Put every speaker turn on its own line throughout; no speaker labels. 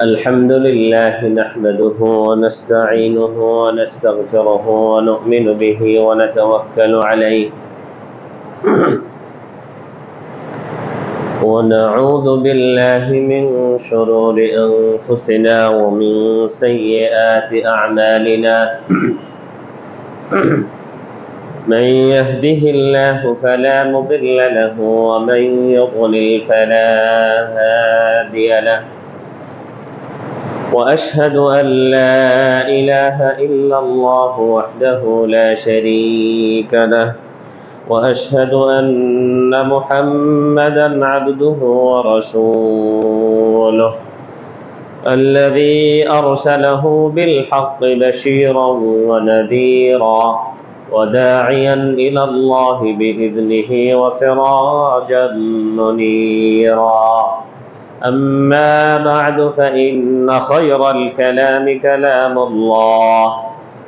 الحمد لله نحمده ونستعينه ونستغفره ونؤمن به ونتوكل عليه ونعوذ بالله من شرور أنفسنا ومن سيئات أعمالنا من يهده الله فلا مضل له ومن يضلل فلا هادي له وأشهد أن لا إله إلا الله وحده لا شريك له وأشهد أن محمدا عبده ورسوله الذي أرسله بالحق بشيرا ونذيرا وداعيا إلى الله بإذنه وسراجا منيرا أما بعد فإن خير الكلام كلام الله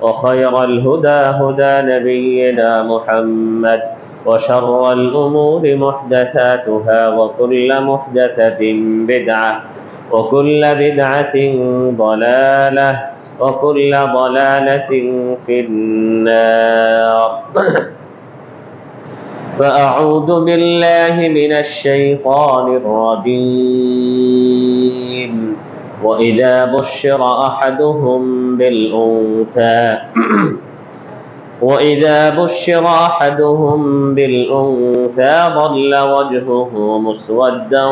وخير الهدى هدى نبينا محمد وشر الأمور محدثاتها وكل محدثة بدعة وكل بدعة ضلالة وكل ضلالة في النار فأعوذ بالله من الشيطان الرجيم وإذا بشر أحدهم بالأنثى ظل وجهه مسودا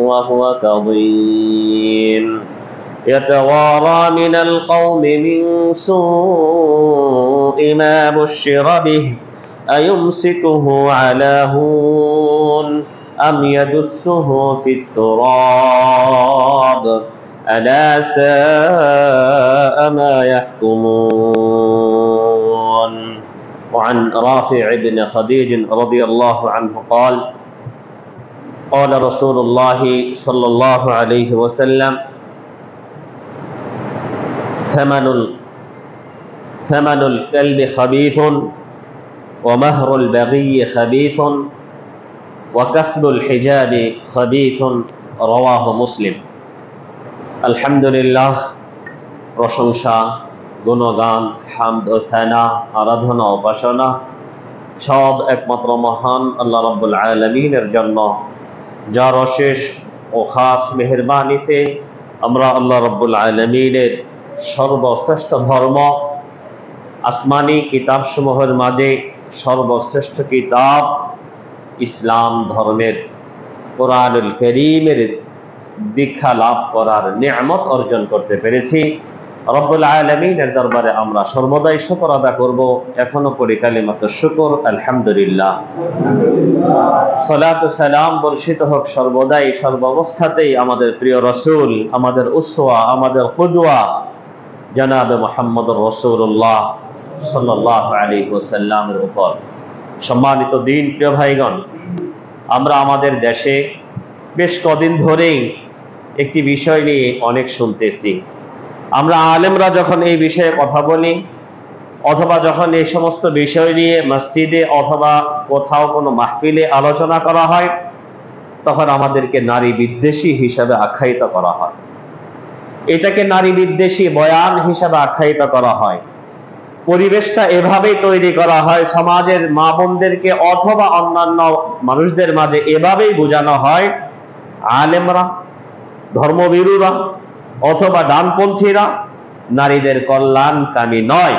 وهو كظيم يتوارى من القوم من سوء ما بشر به أيمسكه على هون أم يدسه في التراب ألا ساء ما يحكمون. وعن رافع بن خديج رضي الله عنه قال قال رسول الله صلى الله عليه وسلم ثمن الكلب خبيث ومهر البغي خبيث وكسب الحجاب خبيث رواه مسلم. আলহামদুলিল্লাহ, প্রশংসা, গুণগান, হামদ ও থানা, আরাধনা ও উপাসনা সব একমাত্র মহান আল্লাহ রাব্বুল আলামিনের জন্য, যার অশেষ ও খাস মেহেরবানিতে আমরা আল্লাহ রাব্বুল আলামিনের সর্বশ্রেষ্ঠ ধর্ম আসমানি কিতাবসমূহের মাঝে সর্বশ্রেষ্ঠ কিতাব ইসলাম ধর্মের কোরআনুল কারীমের দীক্ষা লাভ করার নিয়ামত অর্জন করতে পেরেছি। রব্বুল আলামিনের দরবারে আমরা সর্বদাই শুকর আদা করব। এখনো পড়ি কালিমাতুশ শুকর, আলহামদুলিল্লাহ। সালাত ও সালাম বর্ষিত হোক সর্বদাই সর্বাবস্থাতেই আমাদের প্রিয় রাসূল, আমাদের উসওয়া, আমাদের কুদওয়া জনাবে মুহাম্মদুর রাসূলুল্লাহ সাল্লাল্লাহু আলাইহি ওয়াসাল্লামের উপর। সম্মানিত দিন প্রিয় ভাইগণ, আমরা আমাদের দেশে বেশ কদিন ধরেই একটি বিষয় নিয়ে অনেক শুনতেছি। আমরা আলেমরা যখন এই বিষয়ে কথা বলি অথবা যখন এই সমস্ত বিষয় নিয়ে মসজিদে অথবা কোথাও কোনো মাহফিলে আলোচনা করা হয়, তখন আমাদেরকে নারী বিদ্বেষী হিসাবে আখ্যায়িত করা হয়। এটাকে নারী বিদ্বেষী বয়ান হিসাবে আখ্যায়িত করা হয়। পরিবেশটা এভাবেই তৈরি করা হয়, সমাজের মা বোনদেরকে অথবা অন্যান্য মানুষদের মাঝে এভাবেই বোঝানো হয়, আলেমরা, ধর্মবীরুরা অথবা ডানপন্থীরা নারীদের কল্যাণকামী নয়।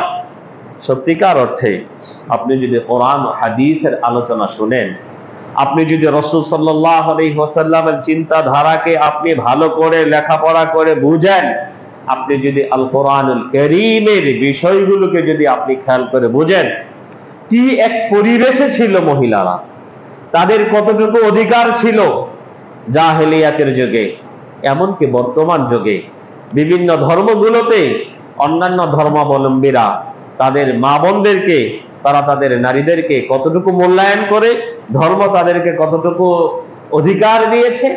সত্যিকার অর্থে আপনি যদি কোরআন ও হাদিসের আলোচনা শুনেন, আপনি যদি রাসূল সাল্লাল্লাহু আলাইহি ওয়াসাল্লামের চিন্তাধারাকে আপনি ভালো করে লেখাপড়া করে বুঝেন, আপনি যদি আল কোরআনুল কারীমের বিষয়গুলোকে যদি আপনি খেয়াল করে বুঝেন, কি এক পরিবেশে ছিল মহিলারা, তাদের কতটুকু অধিকার ছিল জাহেলিয়াতের যুগে, এমনকি বর্তমান যুগে বিভিন্ন ধর্মগুলোতে অন্যান্য ধর্মাবলম্বীরা তাদের মা বোনদেরকে, তারা তাদের নারীদেরকে কতটুকু মূল্যায়ন করে, ধর্ম তাদেরকে কতটুকু অধিকার দিয়েছে।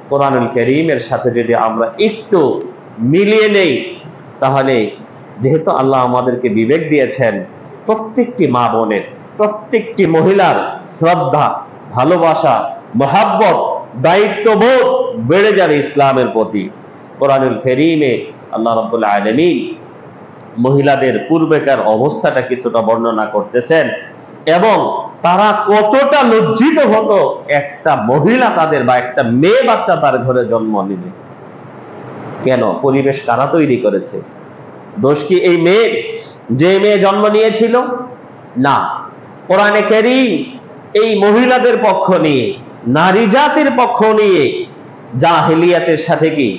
কোরআনুল কারীমের সাথে যদি আমরা একটু মিলিয়ে নেই, তাহলে যেহেতু আল্লাহ আমাদেরকে বিবেক দিয়েছেন, প্রত্যেকটি মা বোনের, প্রত্যেকটি মহিলার শ্রদ্ধা, ভালোবাসা, মহাব্বত, দায়িত্ববোধ বেড়ে যাবে ইসলামের প্রতি। কোরআনুল কারীমে আল্লাহ রাব্বুল আলামিন মহিলাদের পূর্বেকার অবস্থাটা কিছুটা বর্ণনা করতেছেন এবং তারা কতটা লজ্জিত হতো একটা মহিলা তাদের বা একটা মেয়ে বাচ্চা তার ঘরে জন্ম নিবে। কেন? পরিবেশ কারা তৈরি করেছে? দোষ কি এই মেয়ের, যে মেয়ে জন্ম নিয়েছিল? না, কোরআনে কারীম এই মহিলাদের পক্ষ নিয়ে, নারী জাতির পক্ষ নিয়ে জাহেলিয়াতের সাথে কি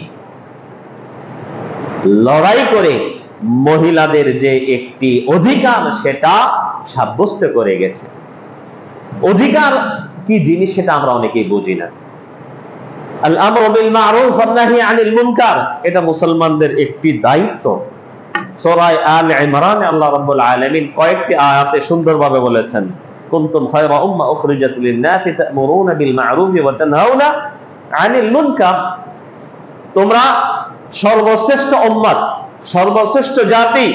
লড়াই করে মহিলাদের যে একটি অধিকার সেটা সাব্যস্ত করে গেছে। অধিকার কি জিনিস সেটা আমরা অনেকেই বুঝি না। আল আমরু বিল মারুফ ওয়ান নাহি আনিল মুনকার, এটা মুসলমানদের একটি দায়িত্ব। সূরা আল ইমরানে আল্লাহ রাব্বুল আলামিন কয়েকটি আয়াতে সুন্দরভাবে বলেছেন, কুনতুম খায়রা উম্মাহ উখরিজাত লিন-নাসি তা'মুরুনা বিল মা'রুফ ওয়া তানহাউনা আনিল মুনকার, তোমরা সর্বশ্রেষ্ঠ উম্মত, সর্বশ্রেষ্ঠ জাতি,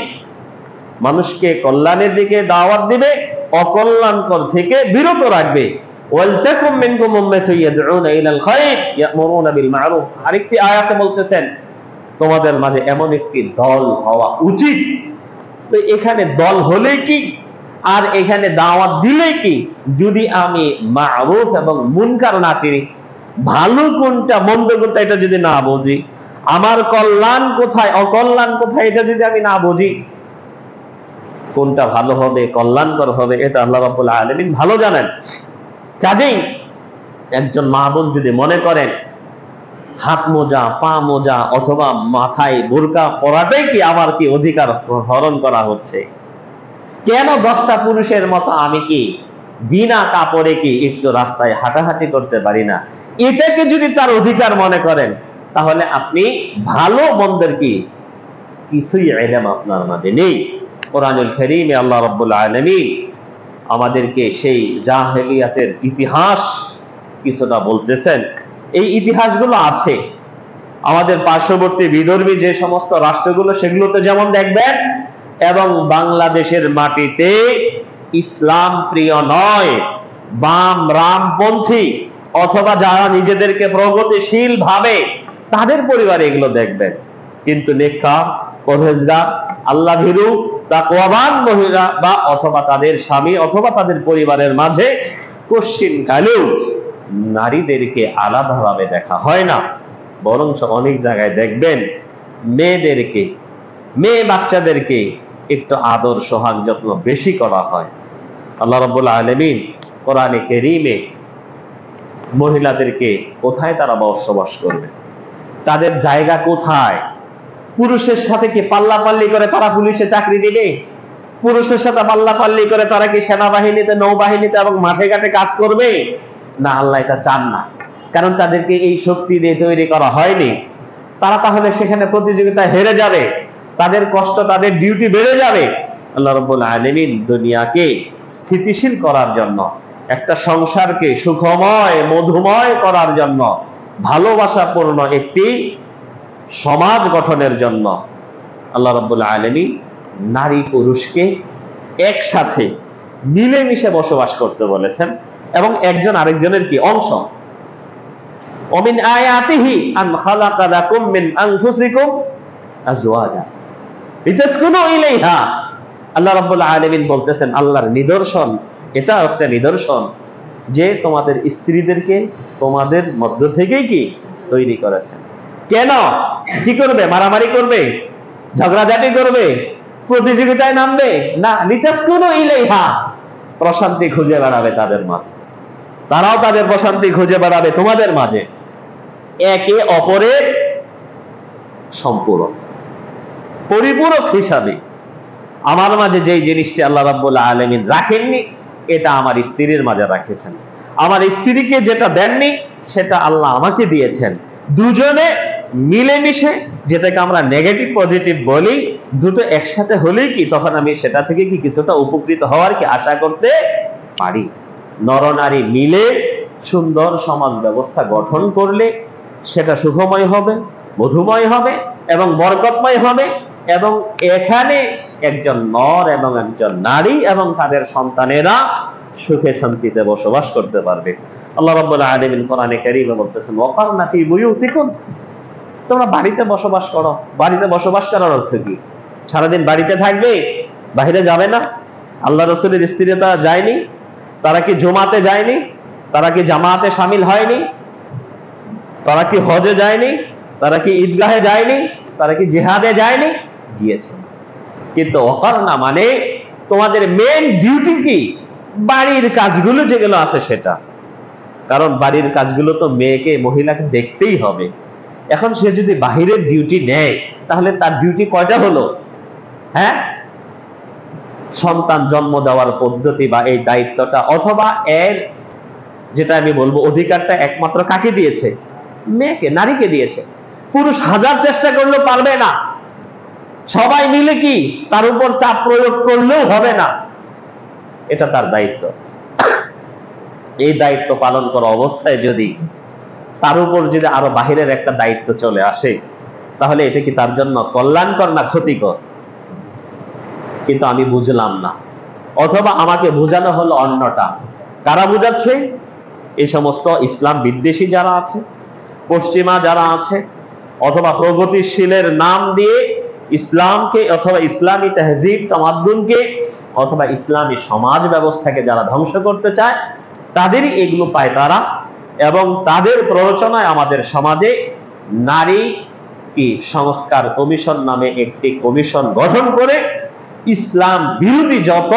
মানুষকে কল্যাণের দিকে দাওয়াত দিবে, অকল্যাণকর থেকে বিরত রাখবে। ওয়ালতাকুম মিনকুম উম্মাতুন ইয়াদউনা ইলাল খায়র ইয়া'মুরুনা বিল মা'রুফ। আরেকটি আয়াতে বলতেছেন তোমাদের মাঝে এমন একটি দল হওয়া উচিত। তো এখানে দল হলে কি আর এখানে দাওয়াত দিলে কি, যদি আমি মা'রুফ এবং মুনকার না চিনি, ভালো কোনটা মন্দ কোনটা এটা যদি না বুঝি, আমার কল্যাণ কোথায় অকল্যাণ কোথায় এটা যদি আমি না বুঝি, কোনটা ভালো হবে কল্যাণকর হবে এটা আল্লাহ রাব্বুল আলামিন ভালো জানেন। কাজেই একজন মা বোন যদি মনে করেন হাত মোজা, পা মোজা অথবা মাথায় বোরকা পরাটাই কি আমার কি অধিকার হরণ করা হচ্ছে, কেন 10টা পুরুষের মতো আমি কি বিনা কাপড়ে কি একটু রাস্তায় হাঁটাহাঁটি করতে পারি না, এটাকে যদি তার অধিকার মনে করেন, তাহলে আপনি ভালো মন্দের কি কিছুই ইলম আপনার মাঝে নেই। কোরআনুল কারীমে আল্লাহ রাব্বুল আলামিন আমাদেরকে সেই জাহেলিয়াতের ইতিহাস কিছুটা বলতেছেন। এই ইতিহাসগুলো আছে আমাদের পার্শ্ববর্তী বিদর্ভী যে সমস্ত রাষ্ট্রগুলো, সেগুলোতে যেমন দেখবেন, এবং বাংলাদেশের মাটিতে ইসলাম প্রিয় নয়, বাম রামপন্থী অথবা যারা নিজেদেরকে প্রগতিশীল ভাবে, তাদের পরিবারে এগুলো দেখবেন। কিন্তু নেককার, পরহেজগার, আল্লাহ ভীরু, তাকওয়াবান মহিলা বা অথবা তাদের স্বামী অথবা তাদের পরিবারের মাঝে কশ্চিন কালেও নারীদেরকে আলাদাভাবে দেখা হয় না, বরং অনেক জায়গায় দেখবেন মেয়েদেরকে, মেয়ে বাচ্চাদেরকে একটু আদর সোহাগ যত্ন বেশি করা হয়। আল্লাহ রাব্বুল আলামিন কোরআনে কারীমে মহিলাদেরকে কোথায় তারা বসবাস করবে, তাদের জায়গা কোথায়, পুরুষের সাথে কি পাল্লাপাল্লি করে তারা পুলিশে চাকরি দিবে, পুরুষের সাথে পাল্লাপাল্লি করে তারা কি সেনাবাহিনীতে, নৌবাহিনীতে এবং মাঠে ঘাটে কাজ করবে? না, আল্লাহ এটা চান না, কারণ তাদেরকে এই শক্তি দিয়ে তৈরি করা হয়নি। তারা তাহলে সেখানে প্রতিযোগিতায় হেরে যাবে, তাদের কষ্ট, তাদের ডিউটি বেড়ে যাবে। আল্লাহ রাব্বুল আলামিন দুনিয়াকে স্থিতিশীল করার জন্য, একটা সংসারকে সুখময় মধুময় করার জন্য, ভালোবাসাপূর্ণ একটি সমাজ গঠনের জন্য আল্লাহ রাব্বুল আলামিন নারী পুরুষকে একসাথে মিলেমিশে বসবাস করতে বলেছেন এবং একজন আরেকজনের কি অংশ। ওমিন আয়াতিহি আন খালাকা লাকুম মিন আনফুসিকুম আজওয়াজা লিতাসকুনু ইলাইহা। আল্লাহ রাব্বুল আলামিন বলতেছেন আল্লাহর নিদর্শন, এটা একটা নিদর্শন যে তোমাদের স্ত্রীদেরকে তোমাদের মধ্য থেকেই কি তৈরি করেছেন। কেন? কি করবে? মারামারি করবে, ঝগড়াঝাটি করবে, প্রতিযোগিতায় নামবে না, লিতাসকুনু ইলাইহা, প্রশান্তি খুঁজে বেড়াবে তাদের মাঝে, তারাও তাদের প্রশান্তি খুঁজে বেড়াবে তোমাদের মাঝে। একে অপরের সম্পূরক পরিপূরক হিসাবে আমার মাঝে যেই জিনিসটি আল্লাহ রাব্বুল আলামিন রাখেননি, এটা আমার স্ত্রীর মাঝে রাখেছেন। আমার স্ত্রীকে যেটা দেননি সেটা আল্লাহ আমাকে দিয়েছেন। দুজনে মিলেমিশে, যেটাকে আমরা নেগেটিভ পজিটিভ বলি, দুটো একসাথে হলেই কি তখন আমি সেটা থেকে কি কিছুটা উপকৃত হওয়ার কি আশা করতে পারি। নরনারী মিলে সুন্দর সমাজ ব্যবস্থা গঠন করলে সেটা সুখময় হবে, মধুময় হবে এবং বরকতময় হবে, এবং এখানে একজন নর এবং একজন নারী এবং তাদের সন্তানেরা সুখে শান্তিতে বসবাস করতে পারবে। আল্লাহ রাব্বুল আলামিন কোরআনে কারীমে বলতেছেন, ওয়াকারনা ফি বুয়ুতিকুম, তোমরা বাড়িতে বসবাস করো। বাড়িতে বসবাস করার অর্থ কি? সারাদিন বাড়িতে থাকবে, বাইরে যাবে না? আল্লাহ রাসূলের স্ত্রীরা তারা যায়নি? তারা কি জুমাতে যায়নি? তারা কি জামাতে শামিল হয়নি? তারা কি হজে যায়নি? তারা কি ঈদগাহে যায়নি? তারা কি জিহাদে যায়নি? গিয়েছে। কিন্তু ওয়াকারনা মানে তোমাদের মেইন ডিউটি কি? বাড়ির কাজগুলো যেগুলো আছে সেটা। কারণ বাড়ির কাজগুলো তো মেয়েকে, মহিলাকে দেখতেই হবে। এখন সে যদি বাহিরের ডিউটি নেয়, তাহলে তার ডিউটি কয়টা হলো? হ্যাঁ, সন্তান জন্ম দেওয়ার পদ্ধতি বা এই দায়িত্বটা, অথবা এর যেটা আমি বলবো অধিকারটা একমাত্র কাকে দিয়েছে? মেয়েকে, নারীকে দিয়েছে। পুরুষ হাজার চেষ্টা করলেও পারবে না। সবাই মিলে কি তার উপর চাপ প্রয়োগ করলেও হবে না। এটা তার দায়িত্ব। এই দায়িত্ব পালন করা অবস্থায় যদি তার উপর যদি আরো বাহিরের একটা দায়িত্ব চলে আসে, তাহলে এটা কি তার জন্য কল্যাণকর না ক্ষতিকর? কিন্তু আমি বুঝলাম না, অথবা আমাকে বোঝানো হলো অন্যটা। কারা বুঝাচ্ছে? এই সমস্ত ইসলাম বিদ্বেষী যারা আছে, পশ্চিমা যারা আছে, অথবা প্রগতিশীলের নাম দিয়ে ইসলামকে অথবা ইসলামী তাহজিব তামাদ্দুনকে অথবা ইসলামী সমাজ ব্যবস্থাকে যারা ধ্বংস করতে চায়, তাদেরই এগুলো পায় তারা। এবং তাদের প্ররোচনায় আমাদের সমাজে নারী কি সংস্কার কমিশন নামে একটি কমিশন গঠন করে ইসলাম বিরোধী যত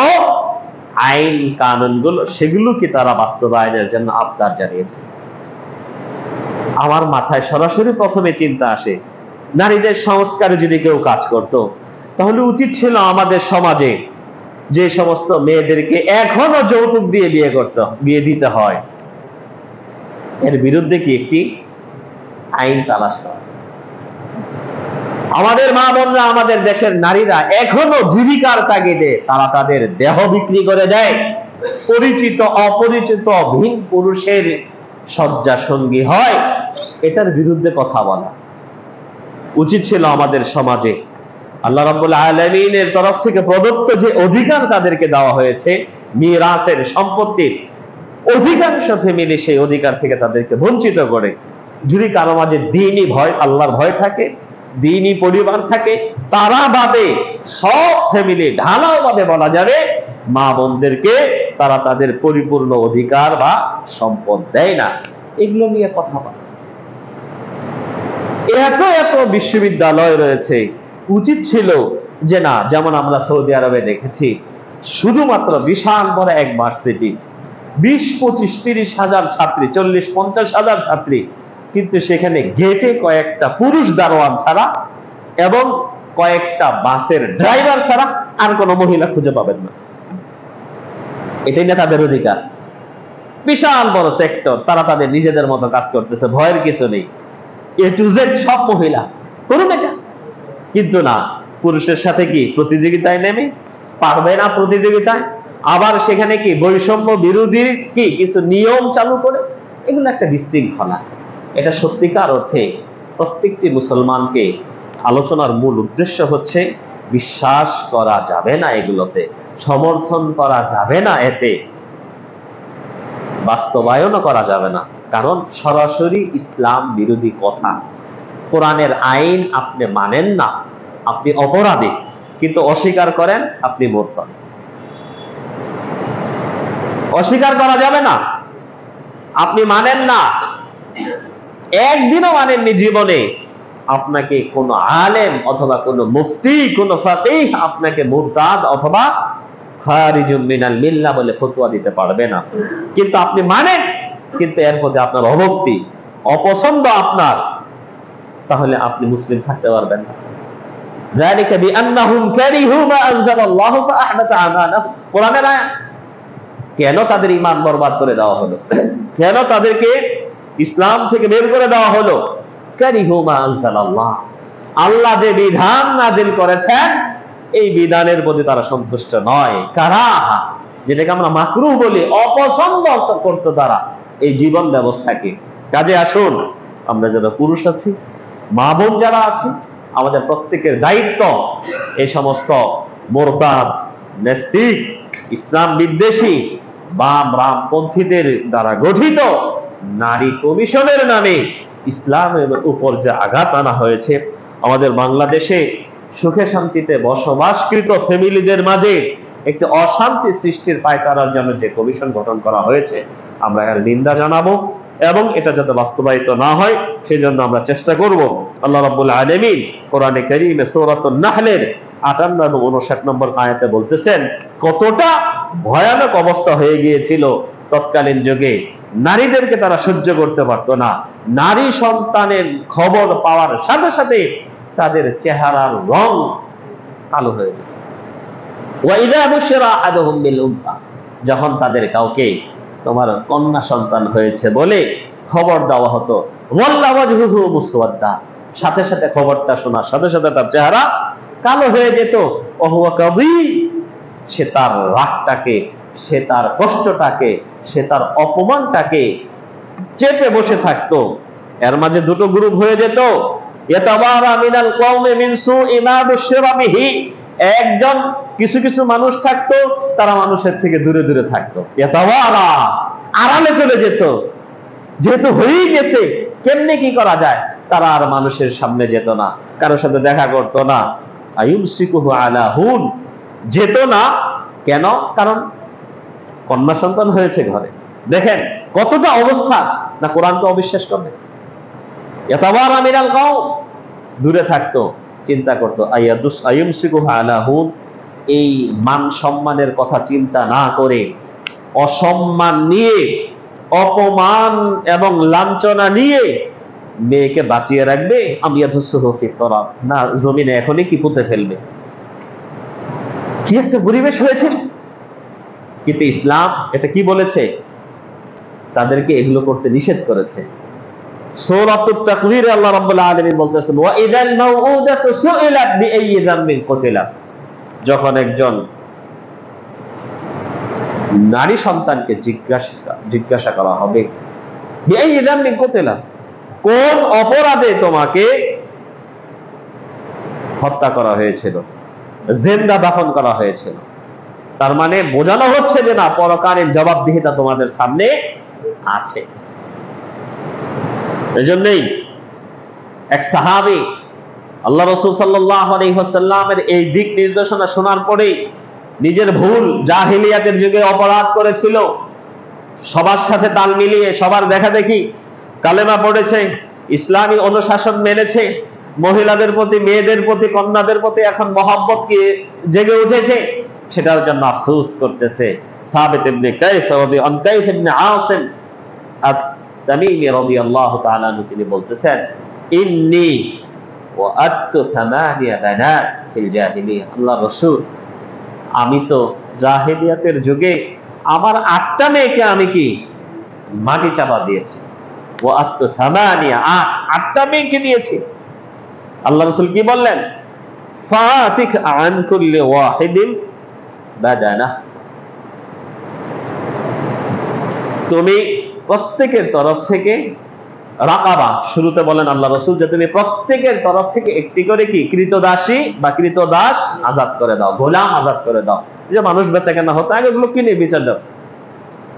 আইন কানুনগুলো সেগুলোকে তারা বাস্তবায়নের জন্য আবদার জানিয়েছে। আমার মাথায় সরাসরি প্রথমে চিন্তা আসে, নারীদের সংস্কারে যদি কেউ কাজ করত, তাহলে উচিত ছিল আমাদের সমাজে যে সমস্ত মেয়েদেরকে এখনো যৌতুক দিয়ে বিয়ে দিতে হয়, এর বিরুদ্ধে কি একটি আইন তালাশ করা। আমাদের মা বোনরা, আমাদের দেশের নারীরা এখনো জীবিকার তাগিদে তারা তাদের দেহ বিক্রি করে দেয়, পরিচিত অপরিচিত ভিন পুরুষের শয্যা সঙ্গী হয়। এটার বিরুদ্ধে কথা বলা উচিত ছিল আমাদের সমাজে। আল্লাহ রাব্বুল আলামিনের তরফ থেকে প্রদত্ত যে অধিকার তাদেরকে দেওয়া হয়েছে, মিরাসের সম্পত্তির, অধিকাংশ ফ্যামিলি সেই অধিকার থেকে তাদেরকে বঞ্চিত করে। যদি কারো মাঝে দ্বীনি ভয়, আল্লাহর ভয় থাকে, দ্বীনি পরিবার থাকে, তারা বাদে সব ফ্যামিলি ঢালাও ভাবে বলা যাবে মা বোনদেরকে তারা তাদের পরিপূর্ণ অধিকার বা সম্পদ দেয় না। এগুলো নিয়ে কথা বলা। এত এত বিশ্ববিদ্যালয় রয়েছে, উচিত ছিল যে না, যেমন আমরা সৌদি আরবে দেখেছি, শুধুমাত্র বিশাল বড় এক ভার্সিটি, 20-25-30 হাজার ছাত্রী, 40-50 হাজার ছাত্রী, কিন্তু সেখানে গেটে কয়েকটা পুরুষ দারোয়ান ছাড়া এবং কয়েকটা বাসের ড্রাইভার ছাড়া আর কোনো মহিলা খুঁজে পাবেন না। এটাই না তাদের অধিকার? বিশাল বড় সেক্টর, তারা তাদের নিজেদের মতো কাজ করতেছে, ভয়ের কিছু নেই। A to Z সব মহিলা করুন এটা। কিন্তু না, পুরুষের সাথে কি প্রতিযোগিতায় নেমে পারবে না প্রতিযোগিতায়, আবার সেখানে কি বৈষম্য বিরোধী কি কিছু নিয়ম চালু করে, এগুলো একটা বিশৃঙ্খলা। এটা সত্যিকার অর্থে প্রত্যেকটি মুসলমানকে আলোচনার মূল উদ্দেশ্য হচ্ছে বিশ্বাস করা যাবে না এগুলোতে, সমর্থন করা যাবে না, এতে বাস্তবায়নও করা যাবে না। কারণ সরাসরি ইসলাম বিরোধী কথা। কোরআনের আইন আপনি মানেন না, আপনি অপরাধী, কিন্তু অস্বীকার করেন, আপনি মুরতাদ। অস্বীকার করা যাবে না। আপনি মানেন না, একদিনও মানেননি জীবনে, আপনাকে কোন আলেম অথবা কোন মুফতি, কোন ফাকিহ আপনাকে মুরতাদ অথবা খারিজুম মিনাল মিল্লাহ বলে ফতোয়া দিতে পারবে না। কিন্তু আপনি মানেন, কিন্তু এর মধ্যে আপনার অভক্তি, অপছন্দ আপনার, তাহলে আপনি মুসলিম থাকতে পারবেন না। যালিকা বিআন্নাহুম কারিহু মা আনজালাল্লাহু ফাআহবাতা আমানাহুম। কোরআনের আয়াত। কেন তাদের ঈমান বরবাদ করে দেওয়া হলো? কেন তাদেরকে ইসলাম থেকে বের করে দেওয়া হলো? কারিহু মা আনজালাল্লাহ, আল্লাহ যে বিধান নাযিল করেছেন এই বিধানের প্রতি তারা সন্তুষ্ট নয়। কারাহা, যেটাকে আমরা মাকরুহ বলি, অপছন্দ করতে তারা এই জীবন ব্যবস্থাকে। কাজে আসুন, আমরা যারা পুরুষ আছি, মা বোন যারা আছে, আমাদের প্রত্যেকের দায়িত্ব এই সমস্ত মুরতাদ, নাস্তিক, ইসলাম বিদ্বেষী বাম রামপন্থীদের দ্বারা গঠিত নারী কমিশনের নামে ইসলামের উপর যে আঘাত আনা হয়েছে, আমাদের বাংলাদেশে সুখে শান্তিতে বসবাসকৃত ফ্যামিলিদের মাঝে একটি অশান্তি সৃষ্টির পায়তারার জন্য যে কমিশন গঠন করা হয়েছে, আমরা এর নিন্দা জানাবো এবং এটা যাতে বাস্তবায়িত না হয় সেজন্য আমরা চেষ্টা করব। আল্লাহ রাব্বুল আলামিন কোরআনে কারীমে সূরাতুন নাহলের ৫৮ এবং ৫৯ নম্বর আয়াতে বলতেছেন, কতটা ভয়ানক অবস্থা হয়ে গিয়েছিল তৎকালীন যুগে। নারীদেরকে তারা সহ্য করতে পারতো না। নারী সন্তানের খবর পাওয়ার সাথে সাথে তাদের চেহারার রং কালো হয়ে যেত। ওয়াইদা বুশিরা আহাদুহুম বিল উনসা, যখন তাদের কাউকে তোমার কন্যা সন্তান হয়েছে বলে খবর দেওয়া হতো, ওয়াল্লা ওয়াজহুহু মুসওয়াদ্দা, সাথে সাথে খবরটা শোনার সাথে সাথে তার চেহারা কালো হয়ে যেত। ওহুয়া কাযীম, সে তার রাগটাকে, সে তার কষ্টটাকে, সে তার অপমানটাকে চেপে বসে থাকতো। এর মাঝে দুটো গ্রুপ হয়ে যেত, ইয়াতাবারা মিনাল কওমি মিন সুই মা বুশিরা বিহি, একজন কিছু কিছু মানুষ থাকতো তারা মানুষের থেকে দূরে দূরে থাকতো, ইয়াতাবারা আড়ালে চলে যেত, যেহেতু হয়েই গেছে কেমনে কি করা যায়, তারা আর মানুষের সামনে যেত না, কারোর সাথে দেখা করতো না। আয়ুমসিকুহু আলা হুন, যেত না কেন? কারণ কন্যা সন্তান হয়েছে ঘরে। দেখেন কতটা অবস্থা, না কোরআনকে অবিশ্বাস করবে। ইয়াতাবারা মিনাল কওম, দূরে থাকতো, চিন্তা করতো আয়ুমসিকুহু আলা হুন, এই মান সম্মানের কথা চিন্তা না করে, অসম্মান নিয়ে, অপমান এবং লাঞ্ছনা নিয়ে মেয়েকে বাঁচিয়ে রাখবে, আমি না জমিনে এখনই কি পুঁতে ফেলবে। কি একটা পরিবেশ হয়েছিল। কিন্তু ইসলাম এটা কি বলেছে? তাদেরকে এগুলো করতে নিষেধ করেছে। সূরাতুত তাকবীরে আল্লাহ রাব্বুল আলামিন বলতেছেন, ওয়া ইযাল মাউউদাতু সুইলাত বিআইয়ি যামবিন কুতিলাত, যখন একজন নারী সন্তানকে জিজ্ঞাসা করা হবে, বিআইয়ি যামবিন কুতিলাত, কোন অপরাধে তোমাকে হত্যা করা হয়েছিল, জিন্দা দাফন করা হয়েছিল। তার মানে বোঝানো হচ্ছে যে না, পরকালের জবাবদিহিতা তোমাদের সামনে আছে। এজন্যই এক সাহাবী আল্লাহ রাসূল সাল্লাল্লাহু আলাইহি ওয়াসাল্লামের এই দিক নির্দেশনা শোনার পরেই নিজের ভুল, জাহিলিয়াতের যুগে অপরাধ করেছিল, সবার সাথে তাল মিলিয়ে সবার দেখা দেখি কালেমা পড়েছে, ইসলামী অনুশাসন মেনেছে, মহিলাদের প্রতি, মেয়েদের প্রতি, কন্যাদের প্রতি এখন মহব্বত কি জেগে উঠেছে, সেটার জন্য আফসোস করতেছে। সাবিত ইবনে কাইফ ইবনে আসিম আত-তামিমি রাদিয়াল্লাহু তাআলা তিনি বলতেছেন, ইন্নী ওয়াআতু সামানিয়া বানাত ফিল জাহিলিয়া, আল্লাহর রাসূল, আমি তো জাহিলিয়াতের যুগে আমার 8টা মেয়েকে আমি কি মাটি চাপা দিয়েছি। ওয়াআতু সামানিয়া, 8টা মেয়েকে দিয়েছি। আল্লাহ রাসূল কি বললেন? ফাতিক আন কুল্লি ওয়াহিদিন বাদানা, তুমি প্রত্যেকের তরফ থেকে রাকাবা, শুরুতে বলেন আল্লাহ রাসূল যে তুমি প্রত্যেকের তরফ থেকে একটি করে কি কৃতদাসী বা কৃতদাস আজাদ করে দাও, গোলাম আজাদ করে দাও। যে মানুষ বেচা কেনা হতো আগে, এগুলো কিনে বিচার দাও।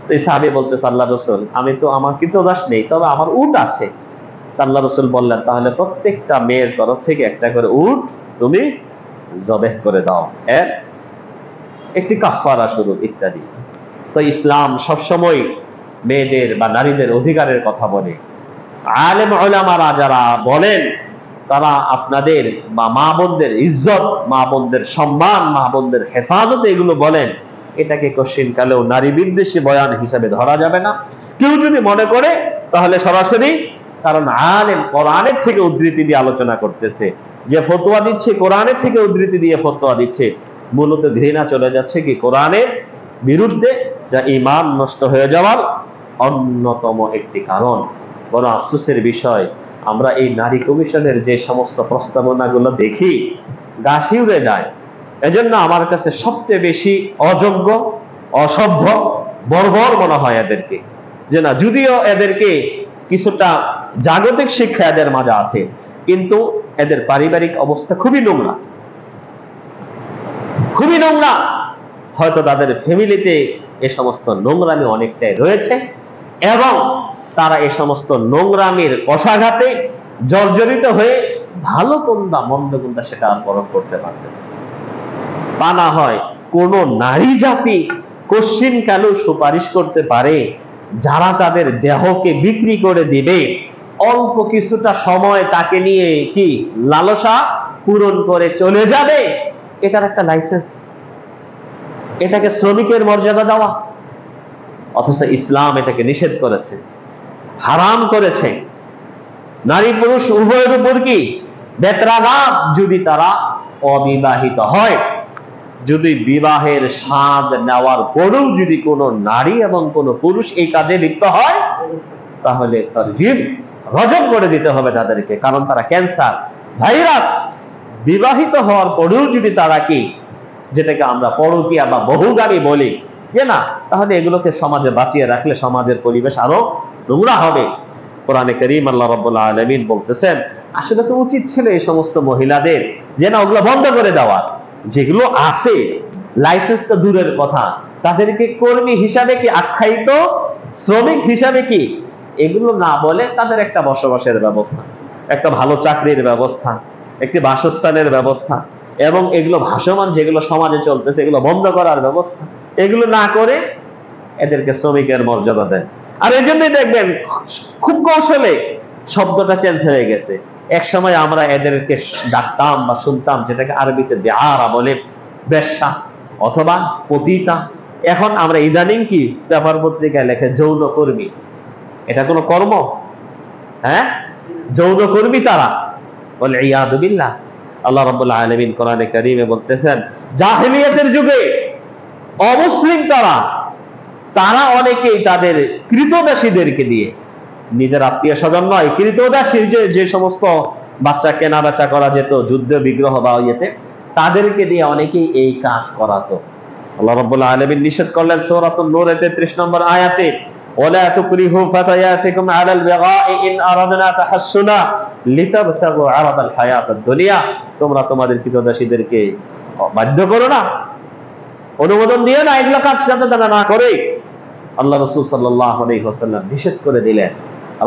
তো এই সাহাবী বলতেছে, আল্লাহ রাসূল, আমি তো আমার কৃতদাস নেই, তবে আমার উট আছে। আল্লাহ রাসূল বললেন, তাহলে প্রত্যেকটা মেয়ের তরফ থেকে একটা করে উট তুমি জবেহ করে দাও, এর একটি কাফারা স্বরূপ ইত্যাদি। তো ইসলাম সবসময় মেয়েদের বা নারীদের অধিকারের কথা বলে। আলেম উলামারা যারা বলেন, তারা আপনাদের বা মা বোনদের ইজ্জত, মা বোনদের সম্মান, মা বোনদের হেফাজত এগুলো বলেন, এটাকে কশিন কালেও নারী বিদ্বেষী বয়ান হিসেবে ধরা যাবে না। কেউ যদি মনে করে তাহলে সরাসরি, কারণ আলেম কোরআনের থেকে উদ্ধৃতি দিয়ে আলোচনা করতেছে, যে ফতোয়া দিচ্ছে কোরআনের থেকে উদ্ধৃতি দিয়ে ফতোয়া দিচ্ছে, মূলত ঘৃণা চলে যাচ্ছে কি কোরআনের বিরুদ্ধে, যা ঈমান নষ্ট হয়ে যাওয়ার অন্যতম একটি কারণ। বড় আফসোসের বিষয়, আমরা এই নারী কমিশনের যে সমস্ত প্রস্তাবনাগুলো দেখি, গা শিউরে যায়। এজন্য আমার কাছে সবচেয়ে বেশি অযোগ্য, অসভ্য, বর্বর মনে হয় এদেরকে। যে না, যদিও এদেরকে কিছুটা জাগতিক শিক্ষা এদের মাঝে আছে, কিন্তু এদের পারিবারিক অবস্থা খুবই নোংরা, খুবই নোংরা। হয়তো তাদের ফ্যামিলিতে এ সমস্ত নোংরামি অনেকটাই রয়েছে এবং তারা এই সমস্ত নোংরামির কষাঘাতে জর্জরিত হয়ে ভালো কোনটা মন্দ কোনটা সেটা আর পরখ করতে পারতেছে। তা না হয় কোন নারী জাতি কশ্চিন কেন সুপারিশ করতে পারে যারা তাদের দেহকে বিক্রি করে দিবে, অল্প কিছুটা সময় তাকে নিয়ে কি লালসা পূরণ করে চলে যাবে, এটার একটা লাইসেন্স, এটাকে শ্রমিকের মর্যাদা দেওয়া? অথচ ইসলাম এটাকে নিষেধ করেছে, হারাম করেছে। নারী পুরুষ উভয়ের উপর কি বেত্রাঘাত যদি তারা অবিবাহিত হয়, যদি বিবাহের স্বাদ নেওয়ার পরেও যদি কোনো নারী এবং কোনো পুরুষ এই কাজে লিপ্ত হয়, তাহলে ফরজিব রজম করে দিতে হবে তাদেরকে। কারণ তারা ক্যান্সার ভাইরাস। বিবাহিত হওয়ার পরেও যদি তারা কি, যেটাকে আমরা পরকীয়া বা বহুগামী বলি, যে না, তাহলে এগুলোকে সমাজে বাঁচিয়ে রাখলে সমাজের পরিবেশ আরো নোংরা হবে। কোরআনে কারীম আল্লাহ রাব্বুল আলামিন বলতেছেন, আসলে তো উচিত ছিল এই সমস্ত মহিলাদের যে না ওগুলো বন্ধ করে দেওয়া। যেগুলো আছে লাইসেন্স তো দূরের কথা, তাদেরকে কর্মী হিসাবে কি আখ্যায়িত, শ্রমিক হিসাবে কি, এগুলো না বলে তাদের একটা বসবাসের ব্যবস্থা, একটা ভালো চাকরির ব্যবস্থা, একটি বাসস্থানের ব্যবস্থা এবং এগুলো ভাসমান যেগুলো সমাজে চলতেছে এগুলো বন্ধ করার ব্যবস্থা, এগুলো না করে এদেরকে শ্রমিকের মর্যাদা দেন। আর এই জন্যই দেখবেন খুব কৌশলে শব্দটা চেঞ্জ হয়ে গেছে। এক সময় আমরা এদেরকে ডাকতাম বা শুনতাম যেটাকে আরবিতে দেআরা বলে, বেশ্যা অথবা পতিতা। এখন আমরা ইদানিং কি পেপার পত্রিকায় লেখে যৌনকর্মী। এটা কোনো কর্ম? হ্যাঁ, যৌনকর্মী তারা, বলে ইয়াদু বিল্লাহ। আল্লাহ রাব্বুল আলামিন কোরআনে কারীমে বলতেছেন, জাহেলিয়াতের যুগে অমুসলিম তারা অনেকেই তাদের কৃতদাসীদেরকে দিয়ে, নিজের আত্মীয় স্বজন নয়, কৃতদাসী যে সমস্ত বাচ্চা কেনা বেচা করা যেত যুদ্ধ বিগ্রহ বা ইয়েতে, তাদেরকে দিয়ে অনেকেই এই কাজ করাতো। আল্লাহ রাব্বুল আলামিন নিষেধ করলেন সূরাতুন নূরের 33 নম্বর আয়াতে, ওয়ালা তুকরিহু ফাতায়াতিকুম আলাল বিগাই ইন আরাদনা তাহাসসুনা লিতাবতাগু আরাদাল হায়াতাদ দুনিয়া। তোমরা তোমাদের কৃতদাসীদেরকে বাধ্য করো না, অনুমোদন দিও না এগুলো কাজ যাতে তারা না করে। আল্লাহ রাসূল সাল্লাল্লাহু আলাইহি ওয়াসাল্লাম নিষেধ করে দিলেন।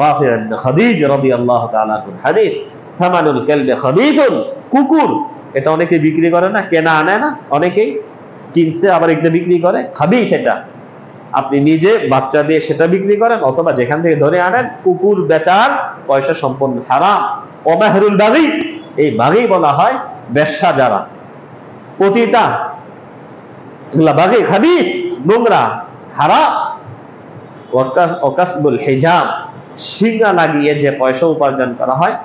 রাফি ইবনে খাদিজ রাদিয়াল্লাহু তাআলা আনহু হাদিস, সামানুল কালবি খাবিথুন, কুকুর এটা অনেকে বিক্রি করে না, কেনা আনে না, অনেকেই কিনছে আবার একটা বিক্রি করে, খাবিথ। এটা আপনি নিজে বাচ্চা দিয়ে সেটা বিক্রি করেন অথবা যেখান থেকে ধরে আনেন, কুকুর বেচার পয়সা সম্পূর্ণ হারাম। ওমাহরুল বাগী, এই বাগী বলা হয় বেশ্যা যারা, পতিতা, এগুলা বাগী, খাবিথ, নোংরা, হারাম। ওয়াকাসবুল হিজাব, শিঙা লাগিয়ে যে পয়সা উপার্জন করা হয়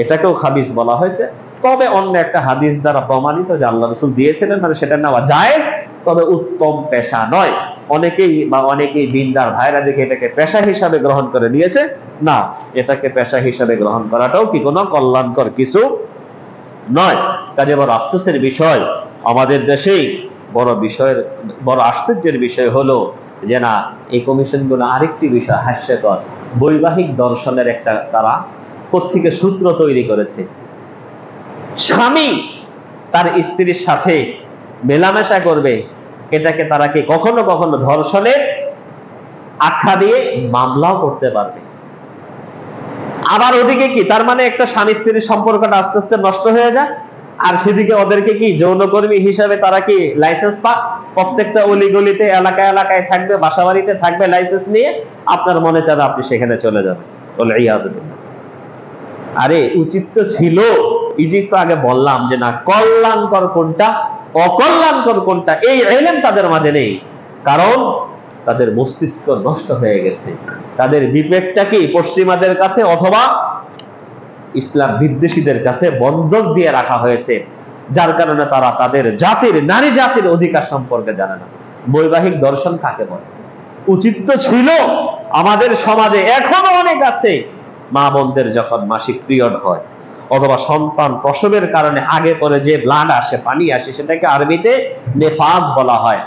এটাকেও খাবিস বলা হয়েছে। তবে অন্য একটা হাদিস দ্বারা প্রমাণিত যে আল্লাহ রাসূল দিয়েছিলেন, মানে সেটা নেওয়া জায়েজ, তবে উত্তম পেশা নয়। অনেকেই দিনদার ভাইরা দেখে এটাকে পেশা হিসাবে গ্রহণ করে নিয়েছে। না, এটাকে পেশা হিসাবে গ্রহণ করাটাও কি কোনো কল্যাণকর কিছু নয়। কাজে বড় আফসোসের বিষয়, আমাদের দেশেই বড় আশ্চর্যের বিষয় হলো যে না, এই কমিশনগুলো আরেকটি বিষয় হাস্যকর, বৈবাহিক দর্শনের একটা তারা কোত্থেকে সূত্র তৈরি করেছে। স্বামী তার স্ত্রীর সাথে মেলামেশা করবে, এটাকে তারা কি কখনো কখনো ধর্ষণের আখ্যা দিয়ে মামলাও করতে পারবে। আবার ওদিকে কি, তার মানে একটা স্বামী স্ত্রীর সম্পর্কটা আস্তে আস্তে নষ্ট হয়ে যায়, আর সেদিকে ওদেরকে কি যৌনকর্মী হিসাবে তারা কি লাইসেন্স পাক, প্রত্যেকটা অলিগলিতে এলাকায় এলাকায় থাকবে, বাসা বাড়িতে থাকবে লাইসেন্স নিয়ে, আপনার মনে চাবে আপনি সেখানে চলে যাবেন। আরে উচিত তো ছিল, ইজিপ্ট আগে বললাম যে না, কল্যাণকর কোনটা অকল্যাণকর কোনটা এই ইলম তাদের মাঝে নেই। কারণ তাদের মস্তিষ্ক নষ্ট হয়ে গেছে, তাদের বিবেকটা কি পশ্চিমাদের কাছে অথবা ইসলাম বিদ্বেষীদের কাছে বন্ধক দিয়ে রাখা হয়েছে, যার কারণে তারা তাদের জাতির, নারী জাতির অধিকার সম্পর্কে জানে না। বৈবাহিক দর্শন কাকে বলে? উচিত তো ছিল, আমাদের সমাজে এখনো অনেক আছে, মা বোনদের যখন মাসিক পিরিয়ড হয় অথবা সন্তান প্রসবের কারণে আগে পরে যে ব্লাড আসে, পানি আসে, সেটাকে আরবিতে নেফাজ বলা হয়।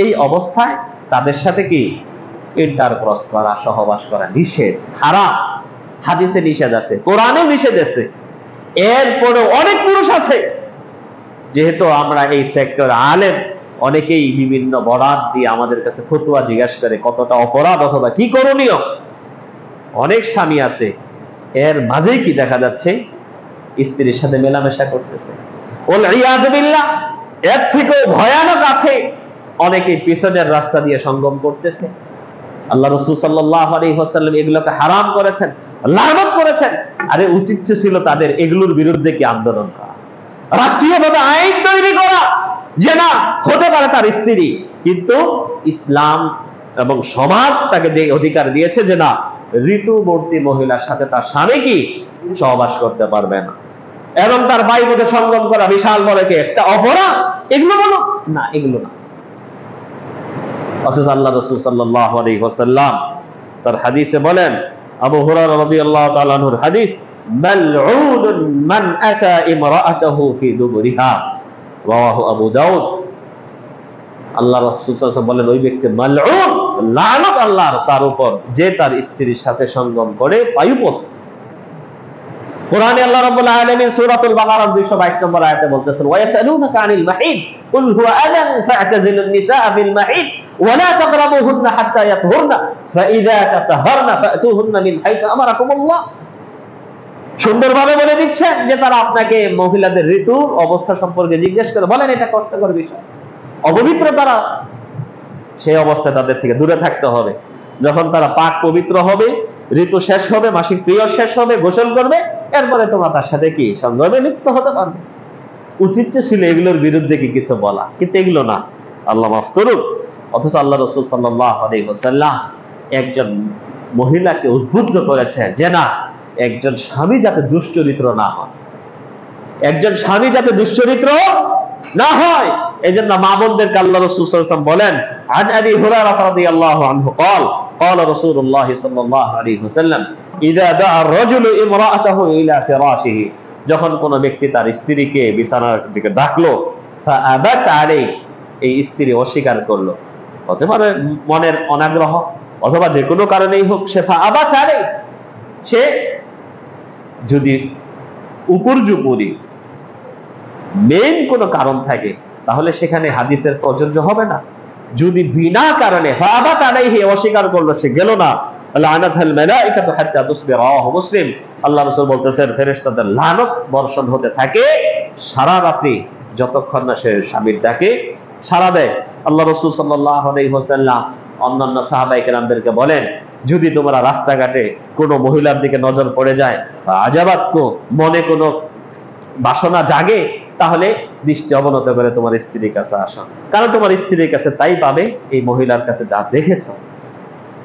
এই অবস্থায় তাদের সাথে কি ইন্টারক্রস করা, সহবাস করা নিষেধ, হারাম। হাদিসে নিষেধ আছে, কোরআনে নিষেধ আছে। এরপরে অনেক পুরুষ আছে, যেহেতু আমরা এই সেক্টর আলেম, অনেকেই বিভিন্ন বরাত দিয়ে আমাদের কাছে ফতোয়া জিজ্ঞাসা করে কতটা অপরাধ অথবা কি করণীয়। অনেক স্বামী আছে এর মাঝেই কি দেখা যাচ্ছে, স্ত্রীর সাথে মেলামেশা করতেছে। ওয়াল ইয়াযু বিল্লাহ, এর থেকেও ভয়ানক আছে, অনেকে পিছনের রাস্তা দিয়ে সঙ্গম করতেছে। আল্লাহ রাসূল সাল্লাল্লাহু আলাইহি ওয়াসাল্লাম এগুলোকে হারাম করেছেন, লানত করেছেন। আরে উচিত ছিল তাদের এগুলোর বিরুদ্ধে কি আন্দোলন করা, রাষ্ট্রীয়ভাবে আইন তৈরি করা যে না হতে পারে তার স্ত্রী, কিন্তু ইসলাম এবং সমাজ তাকে যে অধিকার দিয়েছে যে না ঋতুবর্তী মহিলার সাথে তার স্বামী কি সহবাস করতে পারবে না, এবং তার বাইরে সঙ্গম করা বিশাল বড় কি একটা অপরাধ, এগুলো বলো না, এগুলো না। অথচ আল্লাহ রাসূল সাল্লাল্লাহু আলাইহি ওয়াসাল্লাম তার হাদিসে বলেন, আবু হুরায়রা রাদিয়াল্লাহু তাআলা আনহুর হাদিস, মালউনুন মান আতা ইমরাআতাহু ফি দুবরিহা, রাওয়াহু আবু দাউদ। আল্লাহ রাসূল সাল্লাল্লাহু আলাইহি ওয়াসাল্লাম বলেন, ওই ব্যক্তি মালউন, লানত আল্লাহর তার উপর যে তার স্ত্রীর সাথে সঙ্গম করে পায়ুপথে। কোরআনে আল্লাহ রাব্বুল আলামিন সূরাতুল বাকারার 222 নম্বর আয়াতে বলতেছেন, ওয়ায়াসালুনাকা আনিল মাহিদ কুল হুয়া আযান ফা'তাজিলুন নিসাআ ফিল মাহিদ ওয়া লা তাকরাবুহুন্না হাত্তা ইয়াতহুরনা ফাইযা তাতাহারনা ফা'তুহুন্না মিন হাইথু আমারাকুমুল্লাহ। সুন্দরভাবে বলে দিচ্ছেন যে তারা আপনাকে মহিলাদের ঋতুর অবস্থা সম্পর্কে জিজ্ঞেস করে, বলেন এটা কষ্টকর বিষয়, অপবিত্র তারা, সেই অবস্থায় তাদের থেকে দূরে থাকতে হবে। যখন তারা পাক পবিত্র হবে, ঋতু শেষ হবে, মাসিক পিরিয়ড শেষ হবে, গোসল করবে, এরপরে তোমরা তার সাথে কি সঙ্গমে লিপ্ত হতে পারবে। উচিত ছিল এগুলোর বিরুদ্ধে কি কিছু বলা, কিন্তু এগুলো না, আল্লাহ মাফ করুক। অথচ আল্লাহ রাসূল সাল্লাল্লাহু আলাইহি ওয়াসাল্লাম একজন মহিলাকে উদ্বুদ্ধ করেছে যে না একজন স্বামী যাতে দুশ্চরিত্র না হয়, একজন স্বামী যাতে দুশ্চরিত্র না হয়। এজন্য মা বোনদেরকে আল্লাহ রাসূল সাল্লাল্লাহু আলাইহি ওয়াসাল্লাম বলেন, আন আবি হুরায়রা রাদিয়াল্লাহু আনহু قال قال رسول الله صلى الله عليه وسلم اذا دعا الرجل امراته الى فراشه, যখন কোন ব্যক্তি তার স্ত্রীকে বিছানার দিকে ডাকলো, فابت عليه, এই স্ত্রী অস্বীকার করলো, হতে পারে মনের অনাগ্রহ অথবা যে কোনো কারণেই হোক, সে فابت عليه, সে যদি উপর্যুপরি মেইন কোনো কারণ থাকে তাহলে সেখানে হাদিসের প্রযোজ্য হবে না। যদি বিনা কারণে ফাবাত আলাইহি অস্বীকার করলো, সে গেল না, লানাতুল মালাইকাতু হাত্তা তুসবিহ, রাওয়াহু মুসলিম। আল্লাহ রাসূল বলতেছেন ফেরেশতাদের লানত বর্ষণ হতে থাকে সারা রাত্রি, যতক্ষণ না সে স্বামীর ডাকে সাড়া দেয়। আল্লাহ রাসূল সাল্লাল্লাহু আলাইহি ওয়াসাল্লাম অন্যান্য সাহাবায়ে কেরামদেরকে বলেন, যদি তোমরা রাস্তাঘাটে কোনো মহিলার দিকে নজর পড়ে যায়, আজাবাতকু, মনে কোনো বাসনা জাগে, তাহলে দৃষ্টি অবনত করে তোমার স্ত্রীর কাছে আসো, কারণ তোমার স্ত্রীর কাছে তাই পাবে এই মহিলার কাছে যা দেখেছো।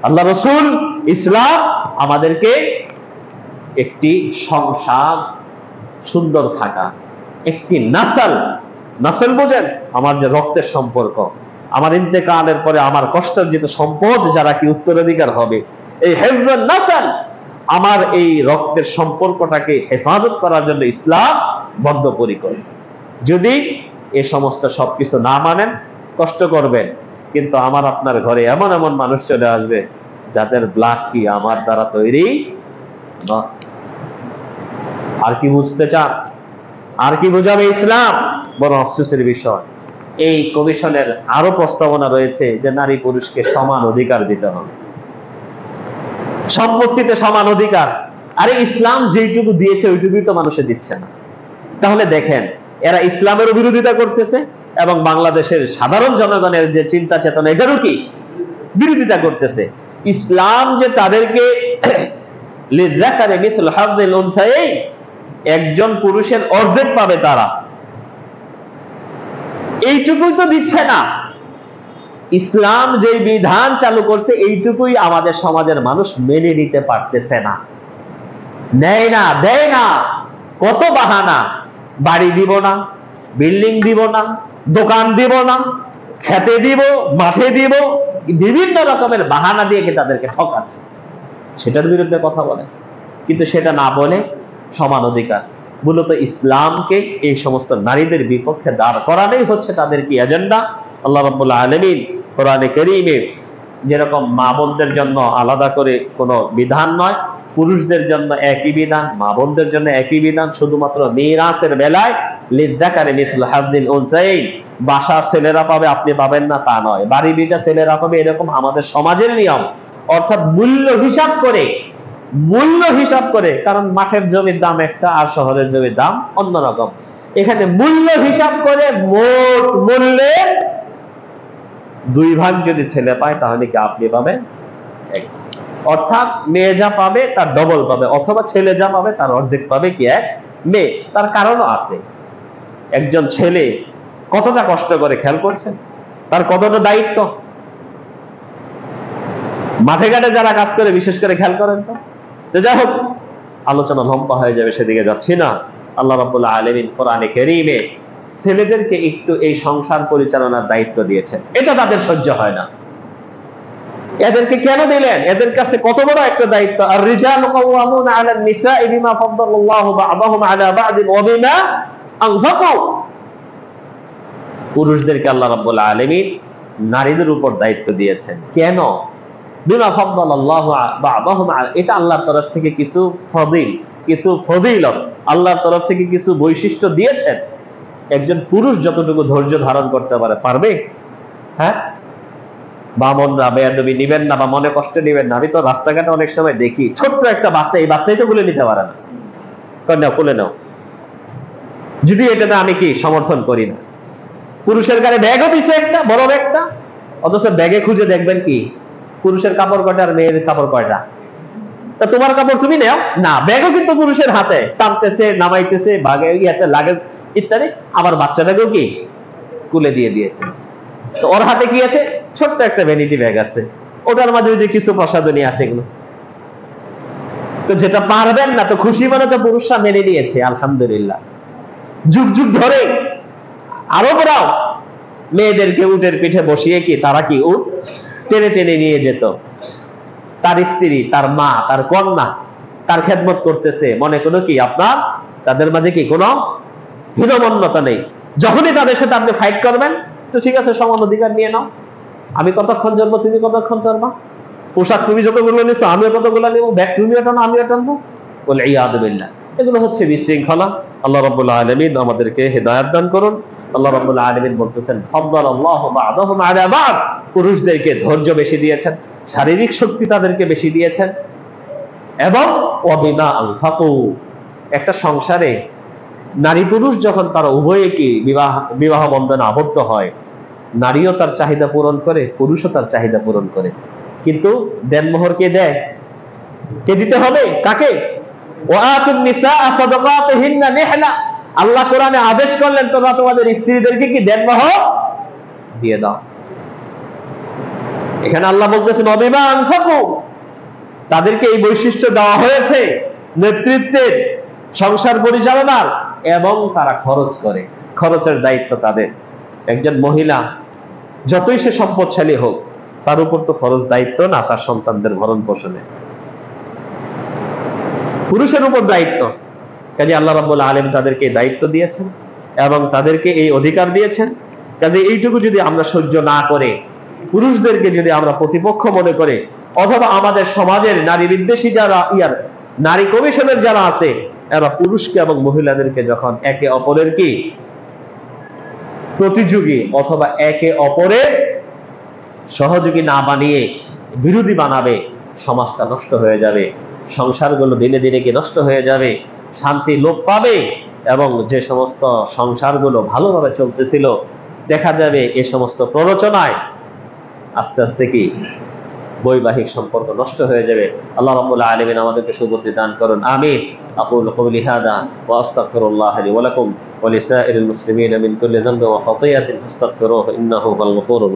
আল্লাহ রাসূল, ইসলাম আমাদেরকে একটি সংসার সুন্দর থাকা, একটি নাসল বোঝেন, আমার যে রক্তের সম্পর্ক, আমার ইন্তেকালের পরে আমার কষ্টার্জিত সম্পদ যারা কি উত্তরাধিকার হবে, এই হিফজুন নাসল, আমার এই রক্তের সম্পর্কটাকে হেফাজত করার জন্য ইসলাম বদ্ধপরিকর। যদি এ সমস্ত সবকিছু না মানেন কষ্ট করবেন, কিন্তু আমার আপনার ঘরে এমন এমন মানুষ চলে আসবে যাদের ব্লাড কি আমার দ্বারা তৈরি নয়। আর কি বুঝতে চান, আর কি বোঝাবে ইসলাম? বড় আফসোসের বিষয়, এই কমিশনের আরো প্রস্তাবনা রয়েছে যে নারী পুরুষকে সমান অধিকার দিতে হবে, সম্পত্তিতে সমান অধিকার। আরে ইসলাম যেইটুকু দিয়েছে ওইটুকুই তো মানুষে দিচ্ছে না। তাহলে দেখেন এরা ইসলামের বিরোধিতা করতেছে এবং বাংলাদেশের সাধারণ জনগণের যে চিন্তা চেতনা এটারও কি বিরোধিতা করতেছে। ইসলাম যে তাদেরকে লিযাকারি মিসলু হাযযিল উনসায়াইন, একজন পুরুষের অর্ধেক পাবে তারা, এইটুকুই তো দিচ্ছে না। ইসলাম যে বিধান চালু করছে এইটুকুই আমাদের সমাজের মানুষ মেনে নিতে পারতেছে না, নেয় না, দেয় না। কত বাহানা, বাড়ি দিব না, বিল্ডিং দিব না, দোকান দিব না, খেতে দিব, মাঠে দিব, বিভিন্ন রকমের বাহানা দিয়ে তাদেরকে ঠকাচ্ছে। সেটার বিরুদ্ধে কথা বলে, কিন্তু সেটা না বলে সমান অধিকার। মূলত ইসলামকে এই সমস্ত নারীদের বিপক্ষে দাঁড় করানোই হচ্ছে তাদের কি এজেন্ডা। আল্লাহ রাব্বুল আলামিন কোরআনে কারীমে যেরকম মা বোনদের জন্য আলাদা করে কোনো বিধান নয়, পুরুষদের জন্য একই বিধান, মা বোনদের জন্য একই বিধান, শুধুমাত্র মিরাসের বেলায় লিযাকারি মিসলু হাযযিল উনসায়াইন, বাসার ছেলেরা পাবে আপনি পাবেন না তা নয়, বাড়ি বিটা ছেলেরা পাবে এরকম আমাদের সমাজের নিয়ম। অর্থাৎ মূল্য হিসাব করে, কারণ মাঠের জমির দাম একটা আর শহরের জমির দাম অন্যরকম। এখানে মূল্য হিসাব করে মোট মূল্যে 2 ভাগ যদি ছেলে পায় তাহলে কি আপনি পাবেন 1 ভাগ। অর্থাৎ মেয়ে যা পাবে তার ডবল পাবে, অথবা ছেলে যা পাবে তার অর্ধেক পাবে কি এক মেয়ে। তার কারণও আছে। একজন ছেলে কতটা কষ্ট করে, খেয়াল করছেন তার কতটা দায়িত্ব। মাঠে ঘাটে যারা কাজ করে বিশেষ করে খেয়াল করেন তো। যাই হোক, আলোচনা লম্বা হয়ে যাবে, সেদিকে যাচ্ছি না। আল্লাহ রাব্বুল আলামিন কোরআনে কারীমে ছেলেদেরকে একটু এই সংসার পরিচালনার দায়িত্ব দিয়েছেন। এটা তাদের সহ্য হয় না। এদেরকে কেন দিলেন? এদের কাছে কত বড় একটা দায়িত্ব। আর রিজালু কাওয়ামুনা আলান নিসাই বিমা ফাদ্দালাল্লাহু বা'দাহুম আলা বা'দিন ওয়া বিমা আনফাকু। পুরুষদেরকে আল্লাহ রাব্বুল আলামিন নারীদের উপর দায়িত্ব দিয়েছেন। কেন? বিমা ফাদ্দালাল্লাহু বা'দাহুম, এটা আল্লাহর তরফ থেকে কিছু ফজিলত, আল্লাহর তরফ থেকে কিছু বৈশিষ্ট্য দিয়েছেন। একজন পুরুষ যতটুকু ধৈর্য ধারণ করতে পারবে, হ্যাঁ, বামনরা বেয়াদবি নিবেন না বা মনে কষ্ট নিবেন না। আমি তো রাস্তাঘাটে অনেক সময় দেখি ছোট্ট একটা বাচ্চা, এই বাচ্চাই তো বলে নিতে পারে না, কোলে নাও, যদি এটা আমি কি সমর্থন করি না। পুরুষের গায়ে ব্যাগও দিছে একটা বড় ব্যাগটা, অথচ ব্যাগে খুঁজে দেখবেন কি পুরুষের কাপড় কয়টা আর মেয়ের কাপড় কয়টা। তা তোমার কাপড় তুমি নেও না, ব্যাগও কিন্তু পুরুষের হাতে, টানতেছে, নামাইতেছে, বাগে ইয়াতে লাগেজ ইত্যাদি। আবার বাচ্চাটাকেও কি কুলে দিয়ে দিয়েছে। তো ওর হাতে কি আছে? ছোট্ট একটা ভ্যানিটি ব্যাগ আছে, ওটার মাঝে যে কিছু প্রসাধনী আছে এগুলো। তো যেটা পারবেন না তো খুশি মনে তো পুরুষরা মেনে নিয়েছে, আলহামদুলিল্লাহ। যুগ যুগ ধরে আরবরাও মেয়েদেরকে উটের পিঠে বসিয়ে কি তারা কি উট টেনে টেনে নিয়ে যেত। তার স্ত্রী, তার মা, তার কন্যা তার খেদমত করতেছে, মনে কোনো কি আপনার তাদের মাঝে কি কোনো হীনমন্যতা নেই। যখনই তাদের সাথে আপনি ফাইট করবেন, তো ঠিক আছে সমান অধিকার নিয়ে নাও, আমি কতক্ষণ চলবো, তুমি কতক্ষণ চলবা, পোশাক তুমি যতগুলো নিছো আমিও ততগুলো নিবো, ব্যাগ তুমিও টানো আমিও টানবো, বলে ইয়াদু বিল্লাহ। এগুলো হচ্ছে বিশৃঙ্খলা। আল্লাহ রাব্বুল আলামিন আমাদেরকে হেদায়েত দান করুন। আল্লাহ রাব্বুল আলামিন বলতেছেন ফাদ্দালাল্লাহু বা'দাহুম আলা বা'দ, পুরুষদেরকে ধৈর্য বেশি দিয়েছেন, শারীরিক শক্তি তাদেরকে বেশি দিয়েছেন, এবং ওয়া বিমা আনফাকু, একটা সংসারে নারী পুরুষ যখন তারা উভয়ে কি বিবাহ বন্ধনে আবদ্ধ হয়, নারীও তার চাহিদা পূরণ করে, পুরুষও তার চাহিদা পূরণ করে। কিন্তু দেনমোহর কে দেয়? কে দিতে হবে? কাকে? ওয়াতুন নিসাআ সাদাকাতিহিন্না নিহলা, আল্লাহ কোরআনে আদেশ করলেন তোমরা তোমাদের স্ত্রীদেরকে কি দেনমোহর দিয়ে দাও। এখানে আল্লাহ বলতেছেন অবিমা আনফাকু, তাদেরকে এই বৈশিষ্ট্য দেওয়া হয়েছে নেতৃত্বের, সংসার পরিচালনার, এবং তারা খরচ করে, খরচের দায়িত্ব তাদের। একজন মহিলা যতই সে সম্পদশালী হোক, তার উপর তো ফরজ দায়িত্ব না তার সন্তানদের ভরণ পোষণে, পুরুষের উপর দায়িত্ব। কাজে আল্লাহ রাব্বুল আলামিন তাদেরকে দায়িত্ব দিয়েছেন এবং তাদেরকে এই অধিকার দিয়েছেন। কাজে এইটুকু যদি আমরা সহ্য না করে, পুরুষদেরকে যদি আমরা প্রতিপক্ষ মনে করে, অথবা আমাদের সমাজের নারী বিদ্বেষী যারা নারী কমিশনের যারা আছে, এরা পুরুষকে এবং মহিলাদেরকে যখন একে অপরের কি প্রতিযোগী অথবা একে অপরের সহযোগী না বানিয়ে বিরোধী বানাবে, সমাজটা নষ্ট হয়ে যাবে, সংসারগুলো দিনে দিনে কি নষ্ট হয়ে যাবে, শান্তি লোপ পাবে, এবং যে সমস্ত সংসারগুলো ভালোভাবে চলতেছিল দেখা যাবে এ সমস্ত প্ররোচনায় আস্তে আস্তে কি বৈবাহিক সম্পর্ক নষ্ট হয়ে যাবে। আল্লাহ রাব্বুল আলামিন আমাদেরকে সুবুদ্ধি দান করুন, আমিন। আকুলু কওলি হাদা ওয়া আস্তাগফিরুল্লাহ লি ওয়া লাকুম ওয়া লিসাইরিল মুসলিমিনা মিন কুল্লি যানবিন ওয়া খাতিয়াতিন ফাস্তাগফিরুহু ইন্নাহু হুয়াল গফুরুর